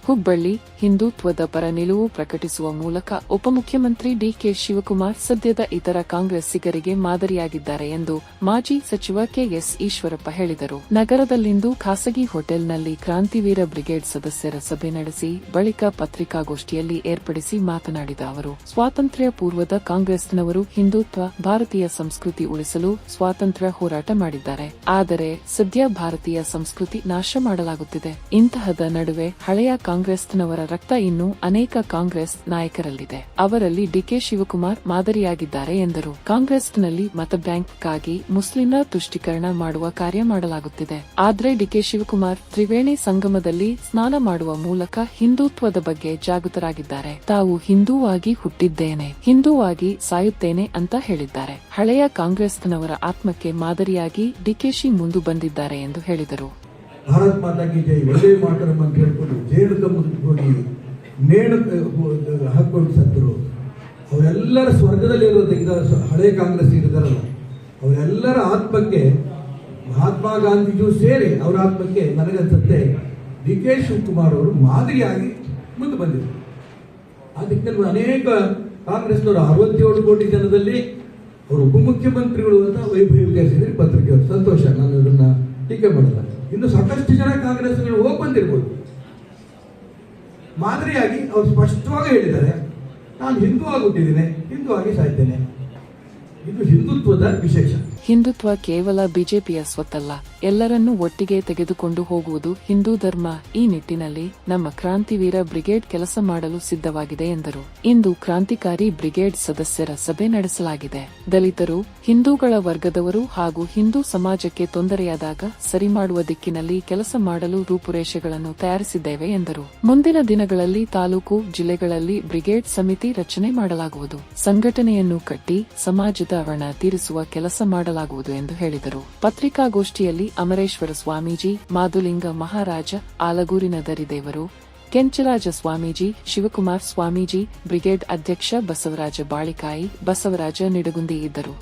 ಹುಬ್ಬಳ್ಳಿ ಹಿಂದುತ್ವದ ಪರ ನಿಲುವು ಪ್ರಕಟಿಸುವ ಮೂಲಕ ಉಪಮುಖ್ಯಮಂತ್ರಿ ಡಿಕೆ ಶಿವಕುಮಾರ್ ಸದ್ಯದ ಇತರ ಕಾಂಗ್ರೆಸ್ಸಿಗರಿಗೆ ಮಾದರಿಯಾಗಿದ್ದಾರೆ ಎಂದು ಮಾಜಿ ಸಚಿವ ಕೆಎಸ್ ಈಶ್ವರಪ್ಪ ಹೇಳಿದರು. ನಗರದಲ್ಲಿಂದು ಖಾಸಗಿ ಹೋಟೆಲ್ನಲ್ಲಿ ಕ್ರಾಂತಿವೀರ ಬ್ರಿಗೇಡ್ ಸದಸ್ಯರ ಸಭೆ ನಡೆಸಿ ಬಳಿಕ ಪತ್ರಿಕಾಗೋಷ್ಠಿಯಲ್ಲಿ ಏರ್ಪಡಿಸಿ ಮಾತನಾಡಿದ ಅವರು, ಸ್ವಾತಂತ್ರ್ಯ ಪೂರ್ವದ ಕಾಂಗ್ರೆಸ್ನವರು ಹಿಂದುತ್ವ, ಭಾರತೀಯ ಸಂಸ್ಕೃತಿ ಉಳಿಸಲು ಸ್ವಾತಂತ್ರ್ಯ ಹೋರಾಟ ಮಾಡಿದ್ದಾರೆ. ಆದರೆ ಸದ್ಯ ಭಾರತೀಯ ಸಂಸ್ಕೃತಿ ನಾಶ ಮಾಡಲಾಗುತ್ತಿದೆ. ಇಂತಹದ ನಡುವೆ ಹಳೆಯ ಕಾಂಗ್ರೆಸ್ನವರ ರಕ್ತ ಇನ್ನೂ ಅನೇಕ ಕಾಂಗ್ರೆಸ್ ನಾಯಕರಲ್ಲಿದೆ. ಅವರಲ್ಲಿ ಡಿಕೆ ಶಿವಕುಮಾರ್ ಮಾದರಿಯಾಗಿದ್ದಾರೆ ಎಂದರು. ಕಾಂಗ್ರೆಸ್ನಲ್ಲಿ ಮತ ಬ್ಯಾಂಕ್ಗಾಗಿ ಮುಸ್ಲಿಂರ ತುಷ್ಟೀಕರಣ ಮಾಡುವ ಕಾರ್ಯ ಮಾಡಲಾಗುತ್ತಿದೆ. ಆದ್ರೆ ಡಿಕೆ ಶಿವಕುಮಾರ್ ತ್ರಿವೇಣಿ ಸಂಗಮದಲ್ಲಿ ಸ್ನಾನ ಮಾಡುವ ಮೂಲಕ ಹಿಂದುತ್ವದ ಬಗ್ಗೆ ಜಾಗೃತರಾಗಿದ್ದಾರೆ. ತಾವು ಹಿಂದೂವಾಗಿ ಹುಟ್ಟಿದ್ದೇನೆ, ಹಿಂದೂವಾಗಿ ಸಾಯುತ್ತೇನೆ ಅಂತ ಹೇಳಿದ್ದಾರೆ. ಹಳೆಯ ಕಾಂಗ್ರೆಸ್ನವರ ಆತ್ಮಕ್ಕೆ ಮಾದರಿಯಾಗಿ ಡಿಕೆಶಿ ಮುಂದು ಬಂದಿದ್ದಾರೆ ಎಂದು ಹೇಳಿದರು. ಭಾರತ್ ಮಾತಾ ಕಿ ಜೈ, ಒಂದೇ ಮಾತರಂ ಅಂತ ಹೇಳ್ಕೊಂಡು ಜೇನುಕ ಹೋಗಿ ನೇಣು ಹಾಕೊಂಡು ಸತ್ತರು. ಅವರೆಲ್ಲರ ಸ್ವರ್ಗದಲ್ಲಿರೋದಕ್ಕೆ ಹಳೆ ಕಾಂಗ್ರೆಸ್ ಇದ್ದಾರಲ್ಲ, ಅವರೆಲ್ಲರ ಆತ್ಮಕ್ಕೆ ಮಹಾತ್ಮ ಗಾಂಧೀಜಿಯೂ ಸೇರಿ ಅವರ ಆತ್ಮಕ್ಕೆ ನನಗನ್ಸುತ್ತೆ ಡಿ ಕೆ ಶಿವಕುಮಾರ್ ಅವರು ಮಾದರಿಯಾಗಿ ಮುಂದೆ ಬಂದಿದ್ರು. ಅದಕ್ಕೆ ಅನೇಕ ಕಾಂಗ್ರೆಸ್ನವರು 67 ಕೋಟಿ ಜನದಲ್ಲಿ ಅವರು ಉಪಮುಖ್ಯಮಂತ್ರಿಗಳು ಅಂತ ವೈಭವೀಕರಿಸಿದ್ರೆ ಪತ್ರಿಕೆಯವರು. ಸಂತೋಷ, ನಾನು ಇದನ್ನ ಟೀಕೆ ಮಾಡಲ್ಲ. ಇನ್ನು ಸಾಕಷ್ಟು ಜನ ಕಾಂಗ್ರೆಸ್ ಹೋಗಿ ಬಂದಿರ್ಬೋದು. ಮಾದರಿಯಾಗಿ ಅವರು ಸ್ಪಷ್ಟವಾಗಿ ಹೇಳಿದ್ದಾರೆ, ನಾನು ಹಿಂದೂ ಆಗಿಬಿಟ್ಟಿದ್ದೇನೆ, ಹಿಂದೂ ಆಗಿ ಸಾಯ್ತೇನೆ. ಇದು ಹಿಂದುತ್ವದ ವಿಶೇಷ. ಹಿಂದುತ್ವ ಕೇವಲ ಬಿಜೆಪಿಯ ಸ್ವತ್ತಲ್ಲ, ಎಲ್ಲರನ್ನೂ ಒಟ್ಟಿಗೆ ತೆಗೆದುಕೊಂಡು ಹೋಗುವುದು ಹಿಂದೂ ಧರ್ಮ. ಈ ನಿಟ್ಟಿನಲ್ಲಿ ನಮ್ಮ ಕ್ರಾಂತಿವೀರ ಬ್ರಿಗೇಡ್ ಕೆಲಸ ಮಾಡಲು ಸಿದ್ಧವಾಗಿದೆ ಎಂದರು. ಇಂದು ಕ್ರಾಂತಿಕಾರಿ ಬ್ರಿಗೇಡ್ ಸದಸ್ಯರ ಸಭೆ ನಡೆಸಲಾಗಿದೆ. ದಲಿತರು, ಹಿಂದೂಗಳ ವರ್ಗದವರು ಹಾಗೂ ಹಿಂದೂ ಸಮಾಜಕ್ಕೆ ತೊಂದರೆಯಾದಾಗ ಸರಿ ಮಾಡುವ ದಿಕ್ಕಿನಲ್ಲಿ ಕೆಲಸ ಮಾಡಲು ರೂಪುರೇಷೆಗಳನ್ನು ತಯಾರಿಸಿದ್ದೇವೆ ಎಂದರು. ಮುಂದಿನ ದಿನಗಳಲ್ಲಿ ತಾಲೂಕು, ಜಿಲ್ಲೆಗಳಲ್ಲಿ ಬ್ರಿಗೇಡ್ ಸಮಿತಿ ರಚನೆ ಮಾಡಲಾಗುವುದು. ಸಂಘಟನೆಯನ್ನು ಕಟ್ಟಿ ಸಮಾಜದ ಋಣ ತೀರಿಸುವ ಕೆಲಸ ಮಾಡಲಾಗುವುದು ಎಂದು ಹೇಳಿದರು. ಪತ್ರಿಕಾಗೋಷ್ಠಿಯಲ್ಲಿ ಅಮರೇಶ್ವರ ಸ್ವಾಮೀಜಿ, ಮಾದುಲಿಂಗ ಮಹಾರಾಜ, ಆಲಗೂರಿನ ದರಿದೇವರು, ಕೆಂಚರಾಜ ಸ್ವಾಮೀಜಿ, ಶಿವಕುಮಾರ್ ಸ್ವಾಮೀಜಿ, ಬ್ರಿಗೇಡ್ ಅಧ್ಯಕ್ಷ ಬಸವರಾಜ ಬಾಳಿಕಾಯಿ, ಬಸವರಾಜ ನಿಡಗುಂದಿ ಇದ್ದರು.